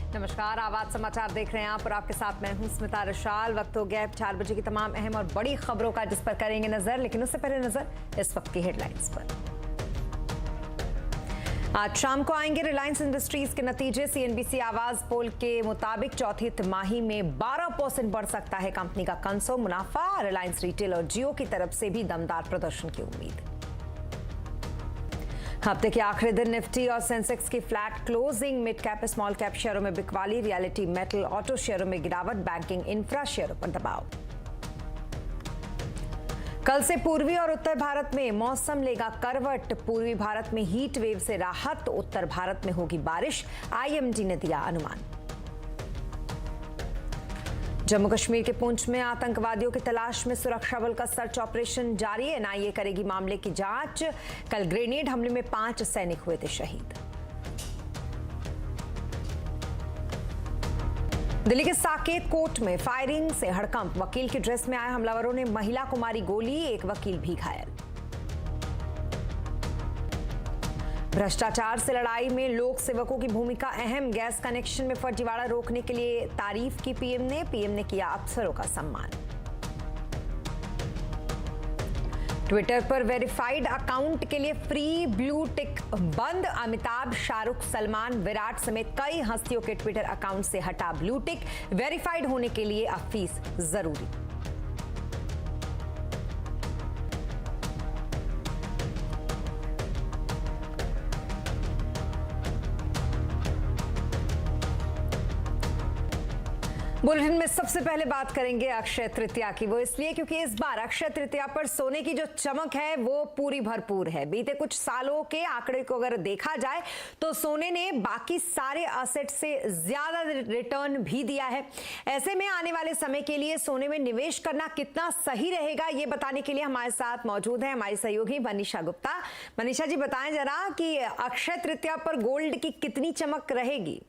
नमस्कार, आवाज समाचार देख रहे हैं आप और आपके साथ मैं हूं स्मिता रशाल। वक्त हो गया 4 बजे की तमाम अहम और बड़ी खबरों का, जिस पर करेंगे नजर, लेकिन उससे पहले नजर इस वक्त की हेडलाइंस पर। आज शाम को आएंगे रिलायंस इंडस्ट्रीज के नतीजे। सीएनबीसी आवाज पोल के मुताबिक चौथी तिमाही में 12% बढ़ सकता है कंपनी का कंसो मुनाफा। रिलायंस रिटेल और जियो की तरफ से भी दमदार प्रदर्शन की उम्मीद। हफ्ते के आखिरी दिन निफ्टी और सेंसेक्स की flat closing. Mid cap small cap शेयरों में बिकवाली, रियलिटी मेटल ऑटो शेयरों में गिरावट, बैंकिंग इंफ्रा शेयरों पर दबाव। कल से पूर्वी और उत्तर भारत में मौसम लेगा करवट। पूर्वी भारत में हीट वेव से राहत, उत्तर भारत में होगी बारिश, आईएमडी ने दिया अनुमान। जम्मू कश्मीर के पुंछ में आतंकवादियों की तलाश में सुरक्षा बल का सर्च ऑपरेशन जारी। एनआईए करेगी मामले की जांच। कल ग्रेनेड हमले में 5 सैनिक हुए थे शहीद। दिल्ली के साकेत कोर्ट में फायरिंग से हड़कंप। वकील की ड्रेस में आए हमलावरों ने महिला को मारी गोली, एक वकील भी घायल। भ्रष्टाचार से लड़ाई में लोक सेवकों की भूमिका अहम। गैस कनेक्शन में फर्जीवाड़ा रोकने के लिए तारीफ की पीएम ने किया अफसरों का सम्मान। ट्विटर पर वेरीफाइड अकाउंट के लिए फ्री ब्लू टिक बंद। अमिताभ, शाहरुख, सलमान, विराट समेत कई हस्तियों के ट्विटर अकाउंट से हटा ब्लू टिक। वेरीफाइड होने के लिए अब फीस जरूरी। बुलेटिन में सबसे पहले बात करेंगे अक्षय तृतीया की। वो इसलिए क्योंकि इस बार अक्षय तृतीया पर सोने की जो चमक है वो पूरी भरपूर है। बीते कुछ सालों के आंकड़े को अगर देखा जाए तो सोने ने बाकी सारे असेट से ज्यादा रिटर्न भी दिया है। ऐसे में आने वाले समय के लिए सोने में निवेश करना कितना सही रहेगा, ये बताने के लिए हमारे साथ मौजूद है हमारी सहयोगी मनीषा गुप्ता। मनीषा जी, बताएं जरा कि अक्षय तृतीया पर गोल्ड की कितनी चमक रहेगी।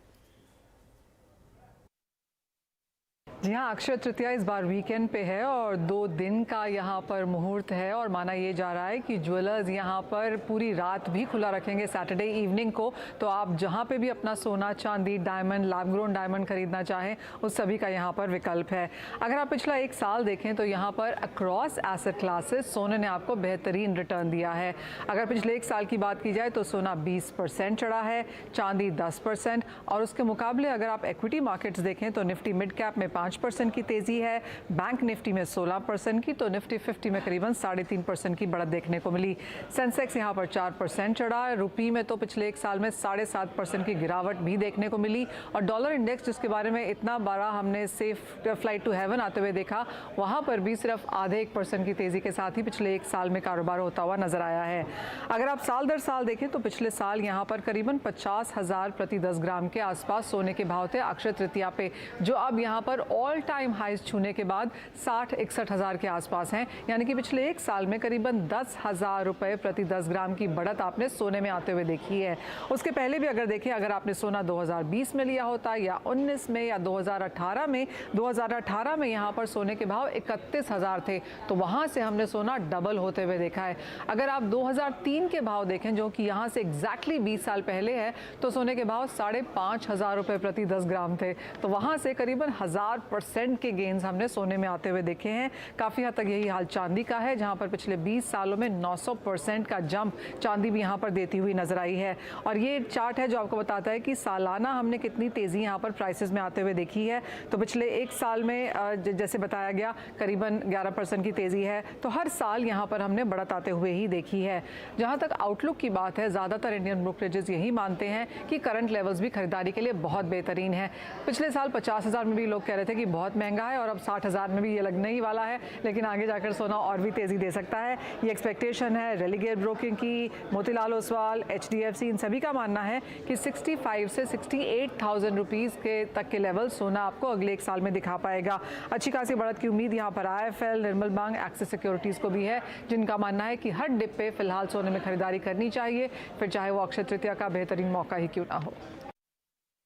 जी हाँ, अक्षय तृतीया इस बार वीकेंड पे है और 2 दिन का यहाँ पर मुहूर्त है और माना ये जा रहा है कि ज्वेलर्स यहाँ पर पूरी रात भी खुला रखेंगे सैटरडे इवनिंग को। तो आप जहाँ पे भी अपना सोना, चांदी, डायमंड, लैब ग्रोन डायमंड खरीदना चाहें उस सभी का यहाँ पर विकल्प है। अगर आप पिछला 1 साल देखें तो यहाँ पर अक्रॉस एसेट क्लासेस सोने ने आपको बेहतरीन रिटर्न दिया है। अगर पिछले 1 साल की बात की जाए तो सोना 20% चढ़ा है, चांदी 10%, और उसके मुकाबले अगर आप इक्विटी मार्केट्स देखें तो निफ्टी मिड कैप में 5% की तेजी है, बैंक निफ्टी में 16% की, तो निफ्टी 50 में करीबन 3.5% की बढ़त देखने को मिली। सेंसेक्स यहाँ पर 4% चढ़ा। रुपये में तो पिछले 1 साल में 7.5% की गिरावट भी देखने को मिली। और डॉलर इंडेक्स, जिसके बारे में इतना बड़ा हमने सेफ फ्लाइट टू हेवन आते हुए देखा, वहाँ पर भी सिर्फ आधे 1% की तेजी के साथ ही पिछले 1 साल में कारोबार होता हुआ नजर आया है। अगर आप साल दर साल देखें तो पिछले साल यहाँ पर करीबन 50,000 प्रति 10 ग्राम के आसपास सोने के भाव थे अक्षय तृतीया पे, जो अब यहाँ पर ऑल टाइम हाइज छूने के बाद 60-61 हज़ार के आसपास हैं। यानी कि पिछले 1 साल में करीबन 10,000 रुपए प्रति 10 ग्राम की बढ़त आपने सोने में आते हुए देखी है। उसके पहले भी अगर देखें, अगर आपने सोना 2020 में लिया होता या 19 में या 2018 में, 2018 में यहाँ पर सोने के भाव 31,000 थे, तो वहाँ से हमने सोना डबल होते हुए देखा है। अगर आप 2003 के भाव देखें, जो कि यहाँ से एग्जैक्टली 20 साल पहले है, तो सोने के भाव 5,500 रुपए प्रति 10 ग्राम थे। तो वहाँ से करीबन 1000% के गेन्स हमने सोने में आते हुए देखे हैं। काफ़ी हद तक यही हाल चांदी का है, जहाँ पर पिछले 20 सालों में 900% का जंप चांदी भी यहाँ पर देती हुई नजर आई है। और ये चार्ट है जो आपको बताता है कि सालाना हमने कितनी तेज़ी यहाँ पर प्राइसेस में आते हुए देखी है। तो पिछले 1 साल में जैसे बताया गया करीबन 11% की तेज़ी है, तो हर साल यहाँ पर हमने बढ़त आते हुए ही देखी है। जहाँ तक आउटलुक की बात है, ज़्यादातर इंडियन ब्रोकरेजेस यही मानते हैं कि करंट लेवल्स भी खरीदारी के लिए बहुत बेहतरीन है। पिछले साल 50,000 में भी लोग कह रहे थे कि बहुत महंगा है, और अब 60,000 में भी ये लगने ही वाला है, लेकिन आगे जाकर सोना और भी तेज़ी दे सकता है, ये एक्सपेक्टेशन है। रेलीगेट ब्रोकिंग की, मोतीलाल ओसवाल, HDFC, इन सभी का मानना है कि 65 से 68,000 रुपीज़ के तक के लेवल सोना आपको अगले 1 साल में दिखा पाएगा। अच्छी खासी बढ़त की उम्मीद यहाँ पर IIFL, निर्मल बैंक, एक्सिस सिक्योरिटीज़ को भी है, जिनका मानना है कि हर डिप पे फिलहाल सोने में खरीदारी करनी चाहिए, फिर चाहे वो अक्षय तृतीया का बेहतरीन मौका ही क्यों ना हो।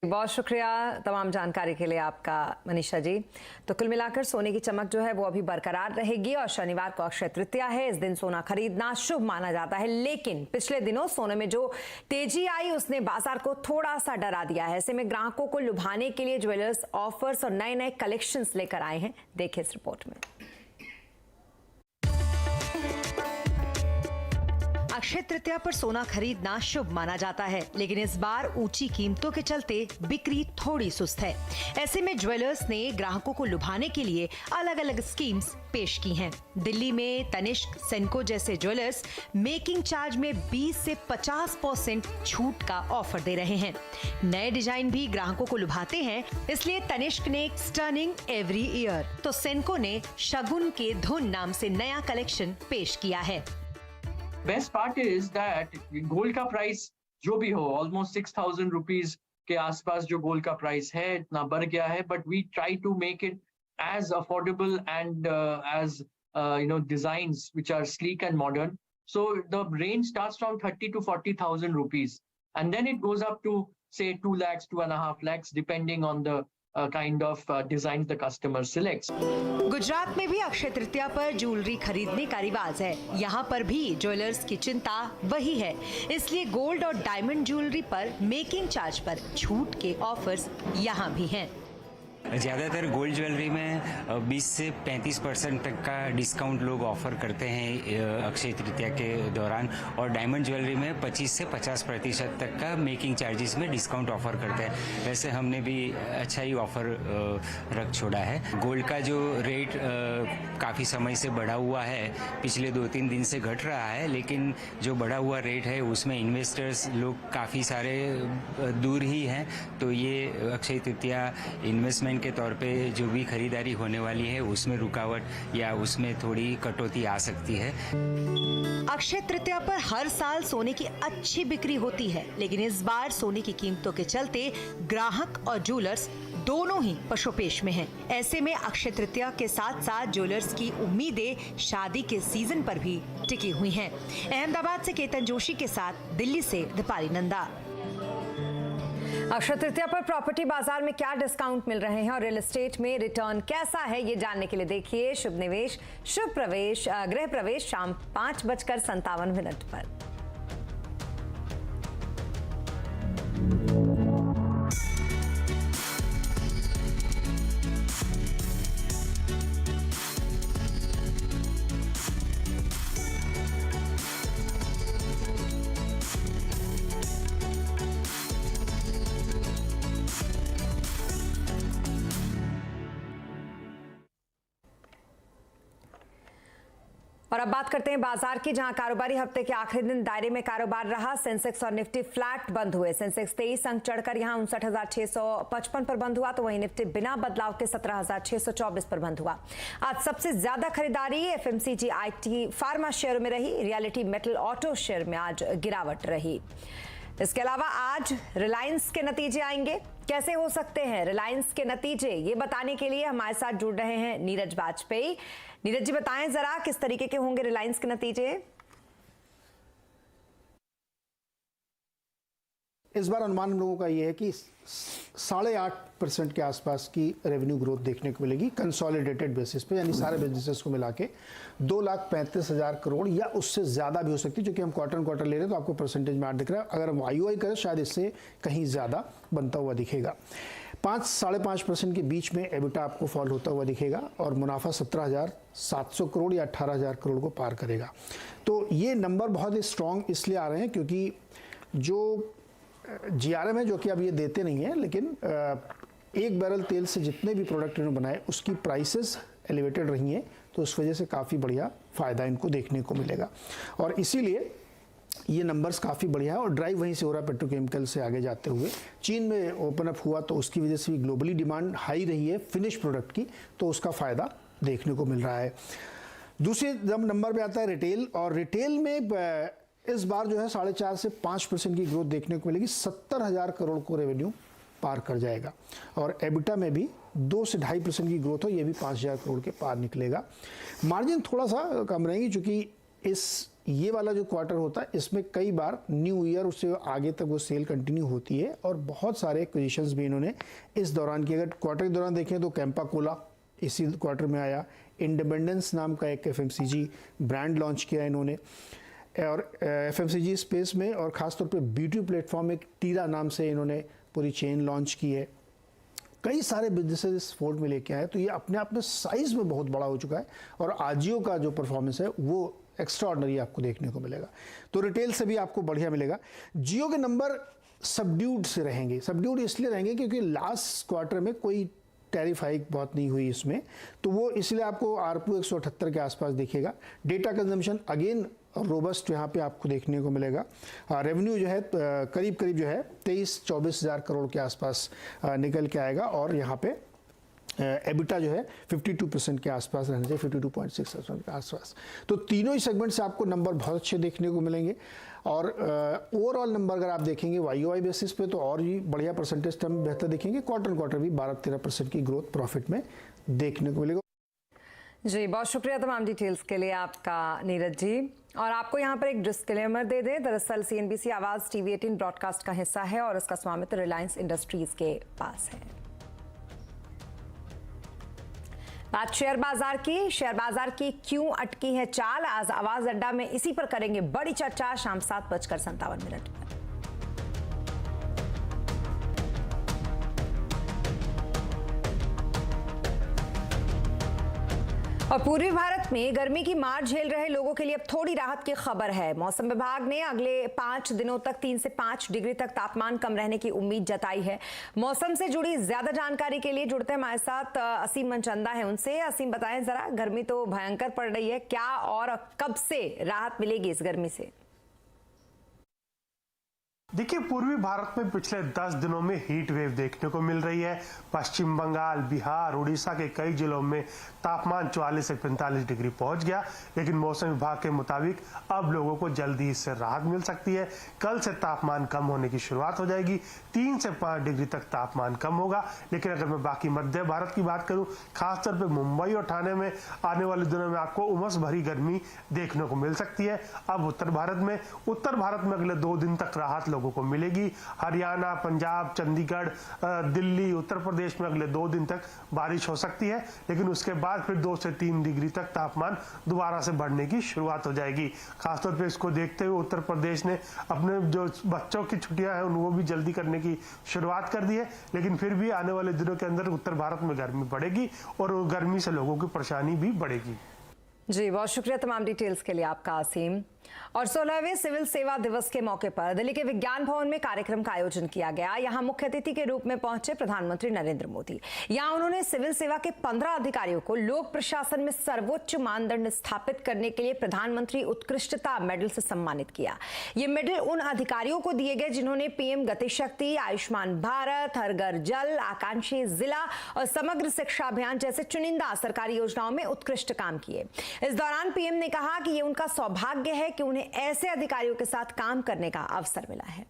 बहुत शुक्रिया तमाम जानकारी के लिए आपका मनीषा जी। तो कुल मिलाकर सोने की चमक जो है वो अभी बरकरार रहेगी और शनिवार को अक्षय तृतीया है। इस दिन सोना खरीदना शुभ माना जाता है, लेकिन पिछले दिनों सोने में जो तेजी आई उसने बाजार को थोड़ा सा डरा दिया है। ऐसे में ग्राहकों को लुभाने के लिए ज्वेलर्स ऑफर्स और नए नए कलेक्शंस लेकर आए हैं। देखिए इस रिपोर्ट में। अक्षय तृतीया पर सोना खरीदना शुभ माना जाता है, लेकिन इस बार ऊंची कीमतों के चलते बिक्री थोड़ी सुस्त है। ऐसे में ज्वेलर्स ने ग्राहकों को लुभाने के लिए अलग अलग स्कीम्स पेश की हैं। दिल्ली में तनिष्क, सेनको जैसे ज्वेलर्स मेकिंग चार्ज में 20 से 50% छूट का ऑफर दे रहे हैं। नए डिजाइन भी ग्राहकों को लुभाते हैं, इसलिए तनिष्क ने स्टर्निंग एवरी ईयर, तो सेनको ने शगुन के धुन नाम से नया कलेक्शन पेश किया है। Best part is that gold का प्राइस जो भी हो ऑलमोस्ट 6,000 रुपीज के आसपास जो गोल्ड का प्राइस है इतना बढ़ गया है, but we try to make it as affordable and as designs which are sleek and modern. So the range starts from 30 to 40,000 rupees, and then it goes up to say 2 lakhs, 2.5 lakhs, depending on the kind of designs the customer selects. Gujarat में भी अक्षय तृतीया पर jewellery खरीदने का रिवाज है। यहाँ पर भी ज्वेलर्स की चिंता वही है, इसलिए गोल्ड और डायमंड ज्वेलरी पर मेकिंग चार्ज पर छूट के ऑफर्स यहाँ भी हैं। ज़्यादातर गोल्ड ज्वेलरी में 20 से 35% तक का डिस्काउंट लोग ऑफर करते हैं अक्षय तृतीया के दौरान, और डायमंड ज्वेलरी में 25 से 50% तक का मेकिंग चार्जेस में डिस्काउंट ऑफर करते हैं। वैसे हमने भी अच्छा ही ऑफर रख छोड़ा है। गोल्ड का जो रेट काफ़ी समय से बढ़ा हुआ है, पिछले 2-3 दिन से घट रहा है, लेकिन जो बढ़ा हुआ रेट है उसमें इन्वेस्टर्स लोग काफ़ी सारे दूर ही हैं, तो ये अक्षय तृतीया इन्वेस्टमेंट के तौर पे जो भी खरीदारी होने वाली है उसमें रुकावट या उसमें थोड़ी कटौती आ सकती है। अक्षय तृतीया पर हर साल सोने की अच्छी बिक्री होती है, लेकिन इस बार सोने की कीमतों के चलते ग्राहक और ज्वेलर्स दोनों ही पशोपेश में हैं। ऐसे में अक्षय तृतीया के साथ साथ ज्वेलर्स की उम्मीदें शादी के सीजन पर भी टिकी हुई हैं। अहमदाबाद से केतन जोशी के साथ दिल्ली से दीपाली नंदा। अक्षय तृतीया पर प्रॉपर्टी बाजार में क्या डिस्काउंट मिल रहे हैं और रियल एस्टेट में रिटर्न कैसा है, ये जानने के लिए देखिए शुभ निवेश शुभ प्रवेश गृह प्रवेश शाम 5:57 पर। और अब बात करते हैं बाजार की, जहां कारोबारी हफ्ते के आखिरी दिन दायरे में कारोबार रहा। सेंसेक्स और निफ्टी फ्लैट बंद हुए। सेंसेक्स 23 अंक चढ़कर यहां 59,655 पर बंद हुआ, तो वहीं निफ्टी बिना बदलाव के 17,624 पर बंद हुआ। आज सबसे ज्यादा खरीदारी एफएमसीजी, आईटी, फार्मा शेयर में रही। रियलिटी, मेटल, ऑटो शेयर में आज गिरावट रही। इसके अलावा आज रिलायंस के नतीजे आएंगे। कैसे हो सकते हैं रिलायंस के नतीजे, ये बताने के लिए हमारे साथ जुड़ रहे हैं नीरज वाजपेयी। नीरज जी बताएं जरा किस तरीके के होंगे रिलायंस के नतीजे। इस बार अनुमान हम लोगों का ये है कि 8.5% के आसपास की रेवेन्यू ग्रोथ देखने को मिलेगी कंसोलिडेटेड बेसिस पे, यानी सारे बिजनेसेस को मिला के 2,35,000 करोड़ या उससे ज़्यादा भी हो सकती है, क्योंकि हम क्वार्टर ले रहे हैं तो आपको परसेंटेज में दिख रहा है। अगर हम YOY करें शायद इससे कहीं ज़्यादा बनता हुआ दिखेगा। 5-5.5% के बीच में एबिटा आपको फॉल होता हुआ दिखेगा और मुनाफा 17,700 करोड़ या 18,000 करोड़ को पार करेगा। तो ये नंबर बहुत ही स्ट्रॉन्ग इसलिए आ रहे हैं क्योंकि जो GRM है, जो कि अब ये देते नहीं है, लेकिन एक बैरल तेल से जितने भी प्रोडक्ट इन्होंने बनाए उसकी प्राइसेस एलिवेटेड रही हैं, तो उस वजह से काफ़ी बढ़िया फ़ायदा इनको देखने को मिलेगा और इसीलिए ये नंबर्स काफ़ी बढ़िया है। और ड्राइव वहीं से हो रहा है पेट्रोकेमिकल से आगे जाते हुए। चीन में ओपन अप हुआ तो उसकी वजह से भी ग्लोबली डिमांड हाई रही है फिनिश प्रोडक्ट की, तो उसका फ़ायदा देखने को मिल रहा है। दूसरे नंबर पे आता है रिटेल, और रिटेल में इस बार जो है 4.5 से 5% की ग्रोथ देखने को मिलेगी। 70,000 करोड़ को रेवेन्यू पार कर जाएगा और एबिटा में भी 2 से 2.5% की ग्रोथ हो, ये भी 5,000 करोड़ के पार निकलेगा। मार्जिन थोड़ा सा कम रहेगी, चूँकि ये वाला जो क्वार्टर होता है इसमें कई बार न्यू ईयर उससे आगे तक वो सेल कंटिन्यू होती है और बहुत सारे एक्विजिशंस भी इन्होंने इस दौरान किए। अगर क्वार्टर के दौरान देखें तो कैंपा कोला इसी क्वार्टर में आया, इंडिपेंडेंस नाम का एक एफएमसीजी ब्रांड लॉन्च किया इन्होंने और एफएमसीजी स्पेस में, और ख़ासतौर पे ब्यूटी प्लेटफॉर्म एक टीरा नाम से इन्होंने पूरी चेन लॉन्च की है। कई सारे बिजनेसेस इस फोल्ड में लेके आए, तो ये अपने आप में साइज़ में बहुत बड़ा हो चुका है और आजियो का जो परफॉर्मेंस है वो एक्स्ट्रा ऑर्डनरी आपको देखने को मिलेगा। तो रिटेल से भी आपको बढ़िया मिलेगा। जियो के नंबर सबड्यूड से रहेंगे। सबड्यूड इसलिए रहेंगे क्योंकि लास्ट क्वार्टर में कोई टैरिफ हाइक बहुत नहीं हुई इसमें, तो वो इसलिए आपको आरपू 178 के आसपास दिखेगा। डेटा कंजम्पशन अगेन रोबस्ट यहाँ पे आपको देखने को मिलेगा। रेवेन्यू जो है करीब करीब जो है 23-24 हज़ार करोड़ के आसपास निकल के आएगा और यहाँ पे एबिटा जो है 52% के आसपास रहना चाहिए, 52.6% के आसपास। तो तीनों ही सेगमेंट से आपको नंबर बहुत अच्छे देखने को मिलेंगे और ओवरऑल नंबर अगर आप देखेंगे वाईओआई बेसिस पे तो और भी बढ़िया परसेंटेज टर्म बेहतर देखेंगे। क्वार्टर भी 12-13% की ग्रोथ प्रॉफिट में देखने को मिलेगा। जी बहुत शुक्रिया तमाम डिटेल्स के लिए आपका नीरज जी। और आपको यहाँ पर एक डिस्क्लेमर दे दें, दरअसल सीएनबीसी आवाज़ टीवी 18 ब्रॉडकास्ट का हिस्सा है और इसका स्वामित्व रिलायंस इंडस्ट्रीज के पास है। बात शेयर बाजार की क्यों अटकी है चाल, आज आवाज अड्डा में इसी पर करेंगे बड़ी चर्चा शाम 7:57 पर। और पूर्वी भारत में गर्मी की मार झेल रहे लोगों के लिए अब थोड़ी राहत की खबर है। मौसम विभाग ने अगले 5 दिनों तक 3 से 5 डिग्री तक तापमान कम रहने की उम्मीद जताई है। मौसम से जुड़ी ज्यादा जानकारी के लिए जुड़ते हैं हमारे साथ असीम मनचंदा है, उनसे। असीम बताएं जरा, गर्मी तो भयंकर पड़ रही है, क्या और कब से राहत मिलेगी इस गर्मी से? देखिए, पूर्वी भारत में पिछले 10 दिनों में हीट वेव देखने को मिल रही है। पश्चिम बंगाल, बिहार, उड़ीसा के कई जिलों में तापमान 44 से 45 डिग्री पहुंच गया, लेकिन मौसम विभाग के मुताबिक अब लोगों को जल्दी इससे राहत मिल सकती है। कल से तापमान कम होने की शुरुआत हो जाएगी, 3 से 5 डिग्री तक तापमान कम होगा। लेकिन अगर मैं बाकी मध्य भारत की बात करूं, खासतौर पर मुंबई और ठाणे में आने वाले दिनों में आपको उमस भरी गर्मी देखने को मिल सकती है। अब उत्तर भारत में अगले 2 दिन तक राहत लोगों को मिलेगी। हरियाणा, पंजाब, चंडीगढ़, दिल्ली, उत्तर प्रदेश में अगले 2 दिन तक बारिश हो सकती है, लेकिन उसके बाद फिर 2 से 3 डिग्री तक तापमान दोबारा से बढ़ने की शुरुआत हो जाएगी। खासतौर पे इसको देखते हुए उत्तर प्रदेश ने अपने जो बच्चों की छुट्टियां हैं वो भी जल्दी करने की शुरुआत कर दी है, लेकिन फिर भी आने वाले दिनों के अंदर उत्तर भारत में गर्मी बढ़ेगी और गर्मी से लोगों की परेशानी भी बढ़ेगी। जी बहुत शुक्रिया तमाम डिटेल्स के लिए आपका असीम। और 16वें सिविल सेवा दिवस के मौके पर दिल्ली के विज्ञान भवन में कार्यक्रम का आयोजन किया गया। यहां मुख्य अतिथि के रूप में पहुंचे प्रधानमंत्री नरेंद्र मोदी। यहां उन्होंने सिविल सेवा के 15 अधिकारियों को लोक प्रशासन में सर्वोच्च मानदंड स्थापित करने के लिए प्रधानमंत्री उत्कृष्टता मेडल से सम्मानित किया। ये मेडल उन अधिकारियों को दिए गए जिन्होंने पीएम गति शक्ति, आयुष्मान भारत, हर घर जल, आकांक्षी जिला और समग्र शिक्षा अभियान जैसे चुनिंदा सरकारी योजनाओं में उत्कृष्ट काम किए। इस दौरान पीएम ने कहा कि ये उनका सौभाग्य है कि उन्हें ऐसे अधिकारियों के साथ काम करने का अवसर मिला है।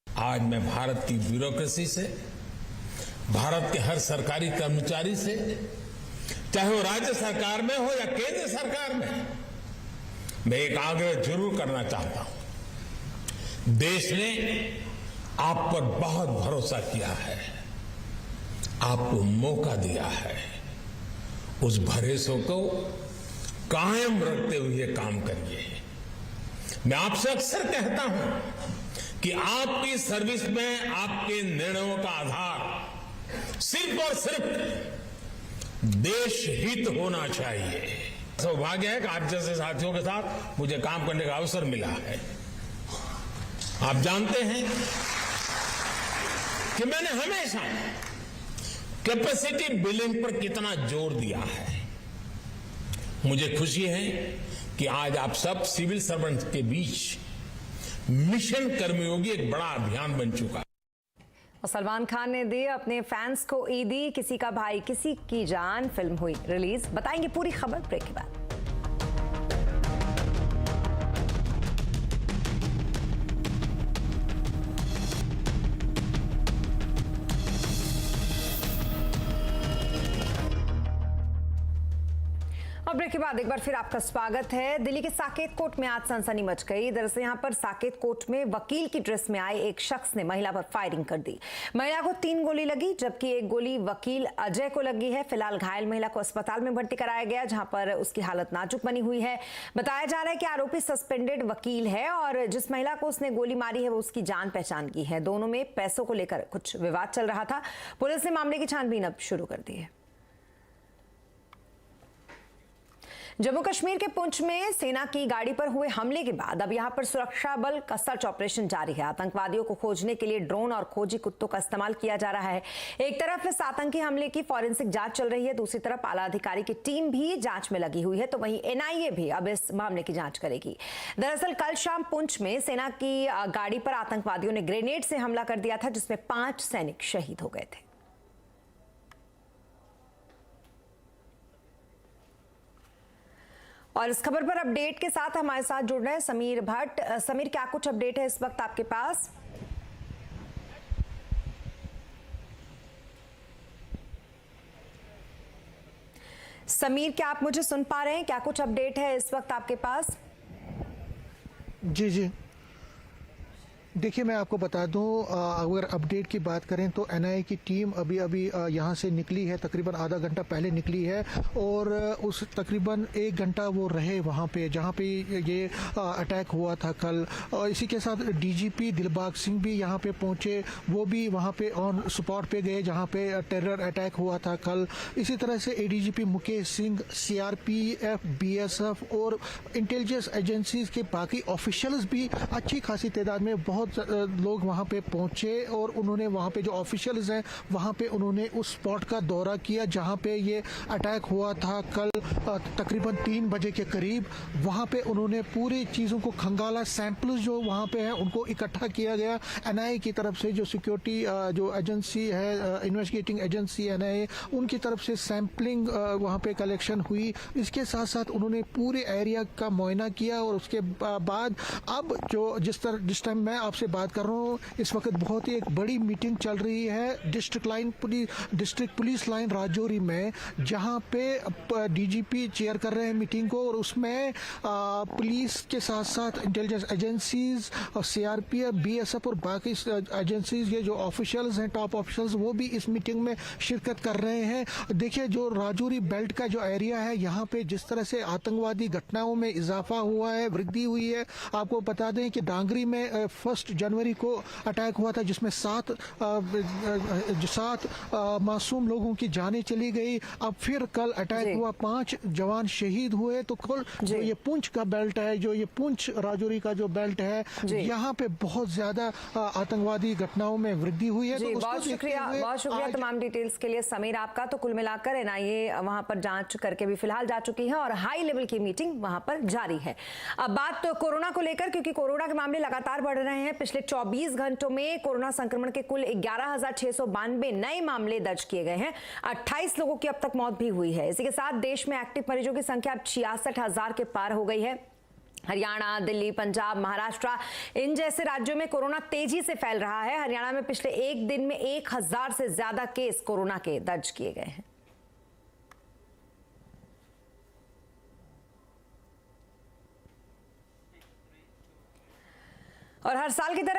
आज मैं भारत की ब्यूरोक्रेसी से, भारत के हर सरकारी कर्मचारी से, चाहे वो राज्य सरकार में हो या केंद्र सरकार में, मैं एक आग्रह जरूर करना चाहता हूं। देश ने आप पर बहुत भरोसा किया है, आपको मौका दिया है। उस भरोसे को कायम रखते हुए काम करिए। मैं आपसे अक्सर कहता हूं कि आपकी सर्विस में आपके निर्णयों का आधार सिर्फ और सिर्फ देश हित होना चाहिए। सौभाग्य है कि आप जैसे साथियों के साथ मुझे काम करने का अवसर मिला है। आप जानते हैं कि मैंने हमेशा कैपेसिटी बिल्डिंग पर कितना जोर दिया है। मुझे खुशी है कि आज आप सब सिविल सर्वेंट्स के बीच मिशन कर्मयोगी एक बड़ा अभियान बन चुका है। और सलमान खान ने दी अपने फैंस को ईदी, किसी का भाई किसी की जान फिल्म हुई रिलीज। बताएंगे पूरी खबर ब्रेक के बाद। ब्रेक के बाद एक बार फिर आपका स्वागत है। दिल्ली के साकेत कोर्ट में आज सनसनी मच गई। दरअसल यहां पर साकेत कोर्ट में वकील की ड्रेस में आए एक शख्स ने महिला पर फायरिंग कर दी। महिला को 3 गोली लगी, जबकि एक गोली वकील अजय को लगी है। फिलहाल घायल महिला को अस्पताल में भर्ती कराया गया, जहां पर उसकी हालत नाजुक बनी हुई है। बताया जा रहा है कि आरोपी सस्पेंडेड वकील है और जिस महिला को उसने गोली मारी है वो उसकी जान पहचान की है। दोनों में पैसों को लेकर कुछ विवाद चल रहा था। पुलिस ने मामले की छानबीन अब शुरू कर दी है। जम्मू कश्मीर के पुंछ में सेना की गाड़ी पर हुए हमले के बाद अब यहां पर सुरक्षा बल का सर्च ऑपरेशन जारी है। आतंकवादियों को खोजने के लिए ड्रोन और खोजी कुत्तों का इस्तेमाल किया जा रहा है। एक तरफ इस आतंकी हमले की फॉरेंसिक जांच चल रही है, दूसरी तरफ आला अधिकारी की टीम भी जांच में लगी हुई है, तो वहीं एनआईए भी अब इस मामले की जांच करेगी। दरअसल कल शाम पुंछ में सेना की गाड़ी पर आतंकवादियों ने ग्रेनेड से हमला कर दिया था, जिसमें 5 सैनिक शहीद हो गए थे। और इस खबर पर अपडेट के साथ हमारे साथ जुड़ रहे हैं समीर भट्ट। समीर, क्या कुछ अपडेट है इस वक्त आपके पास? समीर, क्या आप मुझे सुन पा रहे हैं? क्या कुछ अपडेट है इस वक्त आपके पास? जी देखिए, मैं आपको बता दूं, अगर अपडेट की बात करें तो एनआईए की टीम अभी यहां से निकली है, तकरीबन आधा घंटा पहले निकली है और उस तकरीबन 1 घंटा वो रहे वहां पे जहां पे ये अटैक हुआ था कल। और इसी के साथ डीजीपी दिलबाग सिंह भी यहां पे पहुंचे, वो भी वहां पे ऑन स्पॉट पे गए जहां पे टेरर अटैक हुआ था कल। इसी तरह से ADGP Mukesh Singh, CRPF, BSF और इंटेलिजेंस एजेंसीज के बाकी ऑफिशियल्स भी अच्छी खासी तादाद में बहुत लोग वहां पे पहुंचे और उन्होंने वहां पे जो ऑफिशियल्स हैं वहां पे उन्होंने उस स्पॉट का दौरा किया जहां पे ये अटैक हुआ था कल तकरीबन 3 बजे के करीब। वहां पे उन्होंने पूरी चीजों को खंगाला, सैंपल्स जो वहां पे हैं उनको इकट्ठा किया गया। एनआईए की तरफ से जो सिक्योरिटी जो एजेंसी है, इन्वेस्टिगेटिंग एजेंसी एनआईए, उनकी तरफ से सैंपलिंग वहां पे कलेक्शन हुई। इसके साथ साथ उन्होंने पूरे एरिया का मुआयना किया और उसके बाद अब जो जिस टाइम मैं आपसे बात कर रहा हूँ इस वक्त बहुत ही एक बड़ी मीटिंग चल रही है डिस्ट्रिक्ट पुलिस लाइन राजौरी में, जहां पे डीजीपी चेयर कर रहे हैं मीटिंग को और उसमें पुलिस के साथ साथ इंटेलिजेंस एजेंसीज और सीआरपीएफ, बीएसएफ और बाकी एजेंसीज, ये जो ऑफिशियल्स हैं, टॉप ऑफिशियल्स, वो भी इस मीटिंग में शिरकत कर रहे हैं। देखिए, जो राजौरी बेल्ट का जो एरिया है यहाँ पे जिस तरह से आतंकवादी घटनाओं में इजाफा हुआ है, वृद्धि हुई है। आपको बता दें कि डांगरी में 1 जनवरी को अटैक हुआ था जिसमें 7 मासूम लोगों की जानें चली गई। अब फिर कल अटैक हुआ, 5 जवान शहीद हुए। तो कल जो ये पुंछ का बेल्ट है, जो ये पुंछ राजौरी का जो बेल्ट है, यहाँ पे बहुत ज्यादा आतंकवादी घटनाओं में वृद्धि हुई है। तो बहुत शुक्रिया तमाम डिटेल्स के लिए समीर आपका। तो कुल मिलाकर एनआईए वहां पर जांच करके भी फिलहाल जा चुकी है और हाई लेवल की मीटिंग वहां पर जारी है। अब बात तो कोरोना को लेकर, क्योंकि कोरोना के मामले लगातार बढ़ रहे हैं। पिछले 24 घंटों में कोरोना संक्रमण के कुल 11,692 नए मामले दर्ज किए गए हैं। 28 लोगों की अब तक मौत भी हुई है। इसी के साथ देश में एक्टिव मरीजों की संख्या अब 66,000 के पार हो गई है। हरियाणा, दिल्ली, पंजाब, महाराष्ट्र, इन जैसे राज्यों में कोरोना तेजी से फैल रहा है। हरियाणा में पिछले एक दिन में 1,000 से ज्यादा केस कोरोना के दर्ज किए गए हैं। और हर साल की तरह